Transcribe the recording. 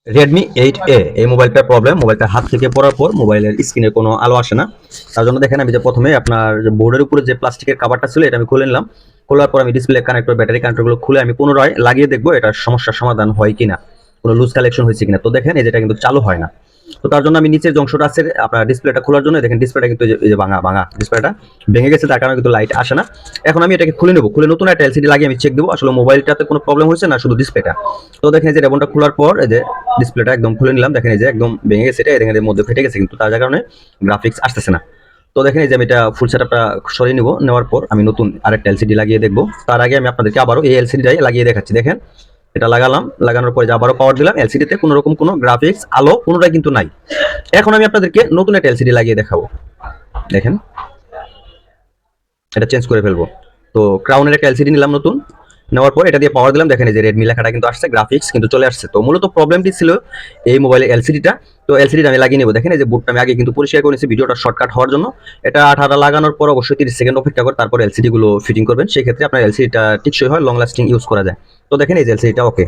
Redmi 8A এই মোবাইলটার problem, মোবাইলটা হাত থেকে পড়ার পর মোবাইলের স্ক্রিনে কোনো আলো আসে না। তার জন্য দেখেন আমি যে প্রথমে আপনার বোর্ডের উপরে যে প্লাস্টিকের কাভারটা ছিল এটা আমি খুলে নিলাম। খোলার পর আমি ডিসপ্লে কানেক্টর, ব্যাটারি কানেক্টরগুলো খুলে আমি পুনরায় লাগিয়ে দেখবো এটার সমস্যার সমাধান হয় কিনা, কোনো লুজ কালেকশন হয়েছে কিনা। তো দেখেন এই যেটা কিন্তু চালু হয় না। তো তার জন্য আমি নিচের যে অংশটা আছে আপনার ডিসপ্লেটা খোলার জন্য দেখেন ডিসপ্লেটা কিন্তু এই যে ভাঙা ভাঙা ডিসপ্লেটা ভেঙে গেছে, তার কারণে কিন্তু লাইট আসে না। এখন আমি এটাকে খুলে নেবো, খুলে নতুন একটা এলসিডি লাগিয়ে আমি চেক দেবো আসলে মোবাইলটাতে কোনো প্রবলেম হয়েছে না শুধু ডিসপ্লেটা। তো দেখেন এই যে রেবনটা খোলার পর এই যে ডিসপ্লেটা একদম খুলে নিলাম, দেখেন এই যে একদম ভেঙে গেছে, এটা দেখেন এর মধ্যে ফেটে গেছে কিন্তু তার কারণে গ্রাফিক্স আসতেছে না। তো দেখেন এই যে আমি এটা ফুল সেটআপটা সরিয়ে নিব, নেওয়ার পর আমি নতুন আরেকটা এলসিডি লাগিয়ে দেখবো। তার আগে আমি আপনাদেরকে আবারও এই এলসিডিটাই লাগিয়ে দেখাচ্ছি। দেখেন এটা লাগালাম, লাগানোর পরে যে আবারও পাওয়ার দিলাম, এলসিডিতে কোনো রকম কোনো গ্রাফিক্স আলো কোনোটাই কিন্তু নাই। এখন আমি আপনাদেরকে নতুন একটা এলসিডি লাগিয়ে দেখাবো। দেখেন এটা চেঞ্জ করে ফেলবো। তো ক্রাউনের একটা এলসিডি নিলাম নতুন, নেওয়ার পর এটা দিয়ে পাওয়ার দিলাম, দেখেন এই যে রেডমি লেখাটা কিন্তু আসছে, গ্রাফিক্স কিন্তু চলে আসছে। তো মূলত প্রবলেমটি ছিল এই মোবাইলের এলসিডিটা। তো এলসিডিটা আমি লাগিয়ে নেবো। দেখেন এই যে বুটটা আমি আগে কিন্তু পরিষ্কার করে নিয়েছি ভিডিওটা শর্টকাট হওয়ার জন্য। এটা আঠাটা লাগানোর পর অবশ্যই 30 সেকেন্ড অপেক্ষা করে তারপর এলসিডি গুলো ফিটিং করবেন, সেই ক্ষেত্রে আপনার এলসিডিটা টিকসই হয়, লং লাস্টিং ইউজ করা যায়। তো দেখেন এই যে এলসিডিটা ওকে।